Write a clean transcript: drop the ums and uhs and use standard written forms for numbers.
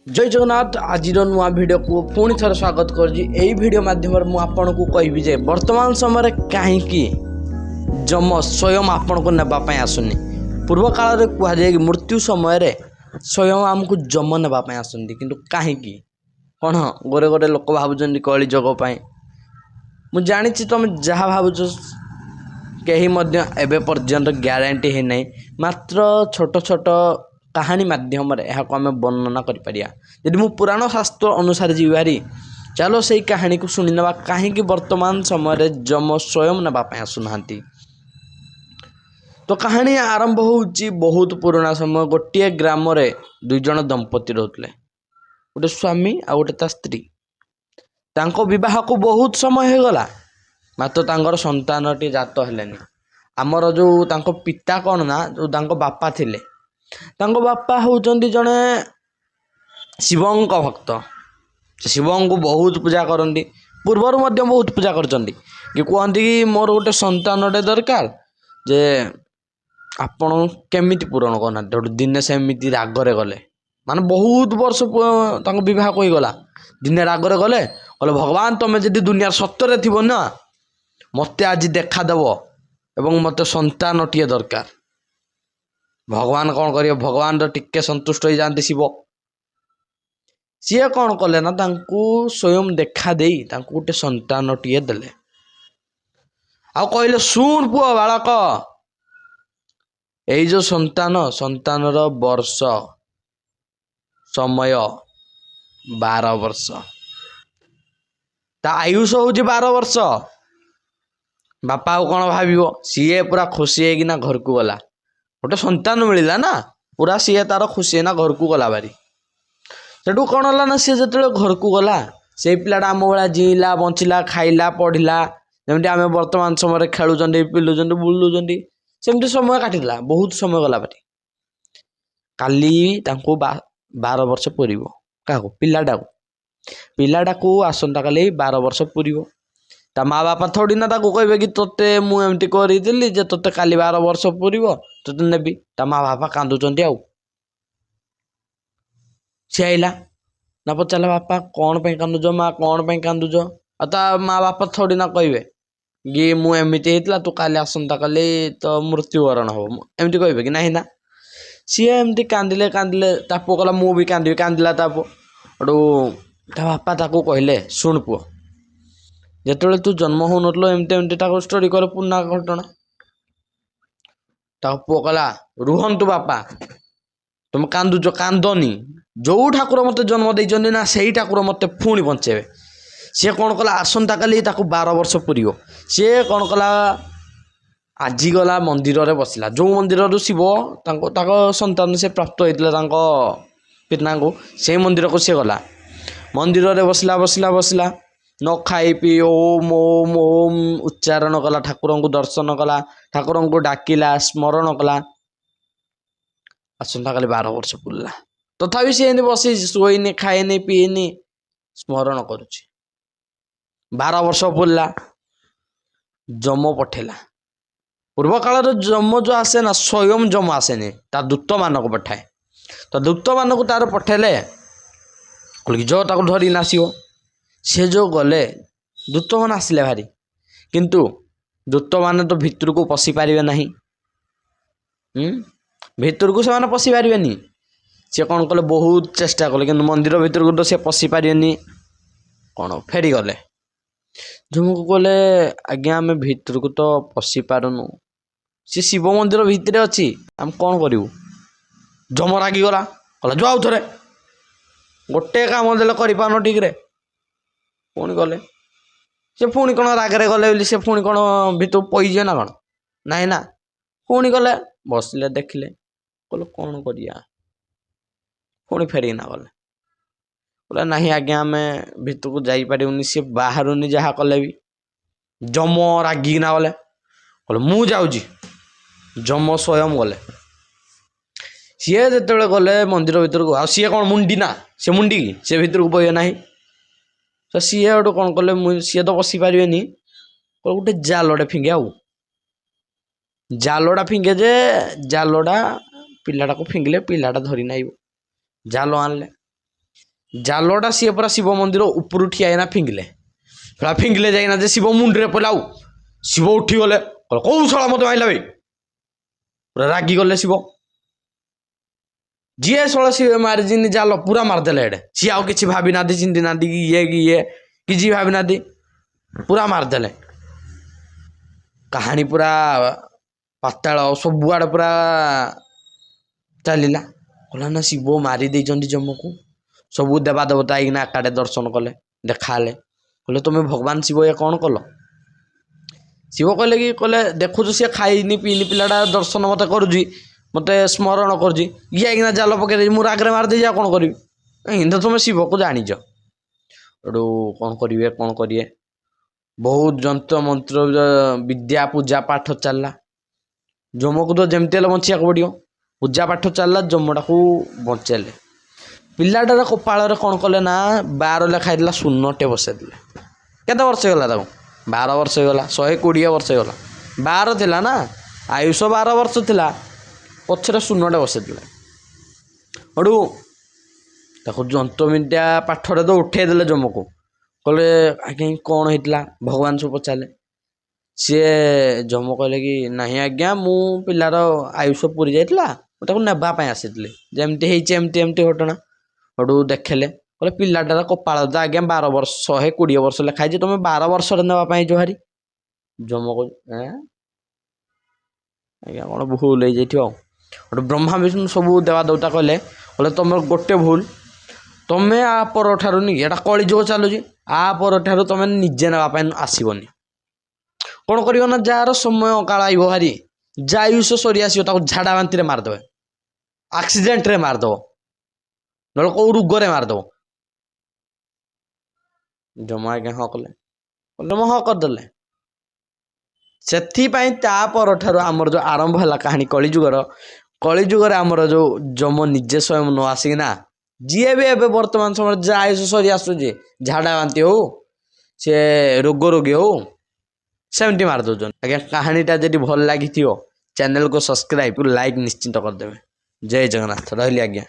जय जगन्नाथ आज नुआ भिडियो को पुणी थर स्वागत कर माध्यम आपन को कहबी जे वर्तमान समय कहीं जम स्वयं आपण को नापी आसुनी। पूर्व काल में कहुए कि मृत्यु समय स्वयं आमको जम नापी आसती कि कहीं कौन गोरे गोरे लोक भावुं कली जगह मुझे जानी तुम जहाँ भावुच कहीं एवं पर्यंत ग्यारंटी है नहीं मात्र छोट छोट कहानी माध्यम आम वर्णना करी मु पुराण शास्त्र अनुसार जीवारी चलो से कहानी को शुणी ना कहीं वर्तमान समय जम स्वयं नापी आसुना। तो कहानी आरंभ होची बहुत पुराना समय गोटे ग्राम रे दुई जन दंपति रोते गोटे स्वामी आ गोटे ता स्त्री तांको विवाह को बहुत समय हो गला मात्र तांकर संतान टी जात हेलेनी। आमर जो तांको पिता कौन ना जो तांको बापा थिले तांको बापा होचंदी जने शिवंक भक्त शिवं को बहुत पूजा करती पूर्वर मध्य बहुत पूजा करचंदी कि कहती कि मोर गोटे संतानटे दरकार जे आपण केमिति पूरण करना दिने सेमिति रागरे गले माने बहुत वर्ष तांको विवाह कोई गला दिने रागरे गले कहले भगवान तमे जदि दुनिया सत्य थी ना मते आज देखा देव एवं मते संतान टीए दरकार। भगवान कौन करिए भगवान तो टिके संतुष्ट हो जाते शिव सी कौन कले ना तांको स्वयं देखा दे गोटे संतान टीए देले आ कहले सुन पुओ बालक यही जो संतान वर्ष समय 12 वर्ष ता आयुष हूँ 12 वर्ष बापा कौन भाव सीए पूरा खुशी है घर को गला गोटे संतान मिलला ना पूरा सीए तार खुशी है ना घर को गला बारी सेठू कौन है ना सी जो घर को गला से पिलाटा आम भाया जीला बंचला खाइला पढ़ला जमी आम वर्तमान समय खेलुं पिलुं बुलुं सेमती समय काटिला बहुत समय गला बारी काली 12 वर्ष पूरी क्या पिलाटा को आसंता काली 12 वर्ष पूरी ता माँ बापा थोड़ी ना ताको कहबे कि तोते मु एमती करी जे तोते काली 12 वर्ष पूरीबो तोते नेबी ता माँ बापा कांदुचंती आउ सी आइला ना पचारा बापा कौन पे कांदुज माँ कौन पे कांदुज ता माँ बापा थोड़ी ना कहबे कि मु एमती हेतला तू काली आसंता काली तो मृत्युवरण हो एमती कहबे कि नहीं ना सी एमती कांदिले ता पुओ कहला मु भी कांदिला ता पुओ अडू ता बापा ताको कहले सुन पुओ जिते तू जन्म हो नतलो एमती एमती स्टोरी कर पुना घटना पुओ कहला रुहंतु बापा तुम कांदुच कांदनी जो ठाकुर मत जन्म देइचंदी ना सेही ठाकुर मत पुणी बंचेबे सी कौन कला आसंता काली 12 वर्ष पूरीब सी कौन कला आजी गला मंदिर रे बसला जो मंदिर रु शिव संतान से प्राप्त होता पिता को से मंदिर को सी गला मंदिर रे बसला न खाई पी ओम ओम ओम उच्चारण कला ठाकुर को दर्शन कला ठाकुर को डाकिला स्मरण कला आसंता काली 12 वर्ष पुरला तथापि सी बसी शोनी खाएनी पीएनी स्मरण करुच्ची 12 वर्ष पुरला जम पठेला पूर्व काल जम जो आसे ना स्वयं जम आसेनी ता दूत मान को पठाए तो दूत मान को तार पठेले जो ताको धरी नासियो से जो गले दूत मान आसिले भारी किंतु दूत मान तो भितर को पशि पारे ना भितर को से पशि पारे सी कौन कले बहुत चेष्टा कले कि मंदिर भितर को तो सी पशि पारे कौन फेरी गले झुमको कले आज्ञा आम भितर को तो पशि पारुनु सी शिव मंदिर भितर अच्छी आम कौन करूँ जम रागी गला कहला जो आउ थे गोटे काम देले कर ठीक रे पुणी गले से पुणी कौन रागरे गले से पुणी कौन भितर पईजे ना कौन नाई ना पुणी गले बसले देखिले कहले कौन करिया पुणी फेरिना गले बोले नहीं आज्ञा आम भितर को जापरूनी सी बाहरुनी जहाँ कले भी जम रागिना गले कहले मु जाऊँगी जम स्वयं गले सी जो गले मंदिर भितर को आ सी कौन मुंडी ना से मुंडी की सी भितर को बहे ना तो सी गोटे कौन कले सी तो बसी पारे गोटे जालटे फिंगे आउ जालटा फिंगे जे जालटा पिलाटा को फिंगिले पिलाटा धरी नाइब जाल आनले ଜାଲଟା ସିଏ ପୁରା ଶିବ ମନ୍ଦିର ଉପରୁ ଠିଆ ହେଇନା ଫିଙ୍ଗିଲେ ପୁରା ଫିଙ୍ଗିଲେ ଯାଇକିନା ଯେ ଶିବ ମୁଣ୍ଡରେ ପଡ଼ିଲା। ଆଉ ଶିବ ଉଠିଗଲେ, କହିଲେ କୋଉ ଶଳା ମତେ ମାଇଲା ବେ। ପୁରା ରାଗିଗଲେ ଶିବ। ଯିଏ ଶଳ ସିଏ ମାରିଯିନି ଜାଲ ପୁରା ମାରିଦେଲେ ଏଡେ। ସିଏ ଆଉ କିଛି ଭାବି ନାହାନ୍ତି, ଚିନ୍ତି ନାହାନ୍ତି କି ଇଏ କିଛି ଭାବି ନାହାନ୍ତି, ପୁରା ମାରିଦେଲେ। କାହାଣୀ ପୁରା ପାତାଳ ସବୁଆଡେ ପୁରା ଚାଲିଲା। କହିଲା ନା ଶିବ ମାରି ଦେଇଛନ୍ତି ଯମକୁ। ସବୁ ଦେବା ଦେବତା ହେଇକିନା ଏକାଡେ ଦର୍ଶନ କଲେ, ଦେଖାହେଲେ। କହିଲେ ତମେ ଭଗବାନ ଶିବ ଏ କଣ କଲ? ଶିବ କହିଲେ କି କହିଲେ ଦେଖୁଛୁ ସିଏ ଖାଇନି ପିଇନି ପିଲାଟା ଦର୍ଶନ ମତେ କରୁଛି, ମତେ ସ୍ମରଣ କରୁଛି, ଇଏ ହେଇକିନା ଜାଲ ପକେଇ ଦେଇଛି, ମୁଁ ରାଗରେ ମାରିଦେଇଛି, ଆଉ କଣ କରିବି? ଏମିତି ତମେ ଶିବକୁ ଜାଣିଛ। ଏଠୁ କଣ କରିବେ ବହୁତ ଯନ୍ତ୍ର ମନ୍ତ୍ର ବିଦ୍ୟା ପୂଜା ପାଠ ଚାଲିଲା। ଯମକୁ ତ ଯେମିତି ହେଲେ ବଞ୍ଚିବାକୁ ପଡିବ। ପୂଜା ପାଠ ଚାଲିଲା, ଯମଟାକୁ ବଞ୍ଚେଇଲେ। ପିଲାଟାର କପାଳରେ କଣ କଲେ ନା 12 ଲେଖା ହେଇଥିଲା, ଶୂନଟେ ବସେଇଦେଲେ। କେତେ ବର୍ଷ ହେଇଗଲା ତାକୁ? 12 ବର୍ଷ ହେଇଗଲା, 120 ବର୍ଷ ହେଇଗଲା। 12 ଥିଲା ନା, ଆୟୁଷ 12 ବର୍ଷ ଥିଲା, ପଛରେ ଶୂନଟେ ବସେଇଦେଲେ। ହେଠୁ ତାକୁ ଯନ୍ତ୍ରବିଦ୍ୟା ପାଠରେ ତ ଉଠେଇ ଦେଲେ ଯମକୁ। କହିଲେ ଆଜ୍ଞା କଣ ହେଇଥିଲା? ଭଗବାନ ସବୁ ପଚାରିଲେ। ସିଏ ଯମ କହିଲେ କି ନାହିଁ ଆଜ୍ଞା, ମୁଁ ପିଲାର ଆୟୁଷ ପୁରି ଯାଇଥିଲା, ମୁଁ ତାକୁ ନେବା ପାଇଁ ଆସିଥିଲି, ଯେମିତି ହେଇଛି ଏମିତି ଘଟଣା। ହେଠୁ ଦେଖିଲେ, କହିଲେ ପିଲାଟାର କପାଳ ତ ଆଜ୍ଞା 12 ବର୍ଷ 120 ବର୍ଷ ଲେଖା ହେଇଛି, ତମେ 12 ବର୍ଷରେ ନେବା ପାଇଁ ଜୋହାରି। ଯମ କହୁଛି ଆଜ୍ଞା କଣ ଭୁଲ ହେଇଯାଇଥିବ ଆଉ। ହେଠୁ ବ୍ରହ୍ମା ବିଷ୍ଣୁ ସବୁ ଦେବା ଦେବତା କହିଲେ ତମର ଗୋଟେ ଭୁଲ, ତମେ ଆ ପରଠାରୁ ନି ଏଟା କଳିଯୁଗ ଚାଲୁଛି, ଆ ପରଠାରୁ ତମେ ନିଜେ ନେବା ପାଇଁ ଆସିବନି। କଣ କରିବ ନା ଯାହାର ସମୟ କାଳ ଆଇବ ଭାରି, ଯା ଆୟୁଷ ସରି ଆସିବ, ତାକୁ ଝାଡା ବାନ୍ତିରେ ମାରିଦେବେ, ଆକ୍ସିଡେଣ୍ଟରେ ମାରିଦବ, ନହେଲେ କୋଉ ରୋଗରେ ମାରିଦବ। ଜମା ଆଜ୍ଞା ହଁ କଲେ, ହଁ କରିଦେଲେ। ସେଥିପାଇଁ ତା ପରଠାରୁ ଆମର ଯୋଉ ଆରମ୍ଭ ହେଲା କାହାଣୀ କଳିଯୁଗରେ ଆମର ଯୋଉ ଯମ ନିଜେ ସ୍ୱୟଂ ନ ଆସିକିନା ଯିଏ ବି ଏବେ ବର୍ତ୍ତମାନ ସମୟରେ ଯାହା ଆୟୁଷ ସରି ଆସୁଛି, ଝାଡା ବାନ୍ତି ହଉ, ସିଏ ରୋଗୀ ହଉ, ସେମିତି ମାରି ଦଉଛନ୍ତି। ଆଜ୍ଞା କାହାଣୀଟା ଯଦି ଭଲ ଲାଗିଥିବ ଚ୍ୟାନେଲକୁ ସବସ୍କ୍ରାଇବ ଲାଇକ୍ ନିଶ୍ଚିନ୍ତ କରିଦେବେ। ଜୟ ଜଗନ୍ନାଥ, ରହିଲି ଆଜ୍ଞା।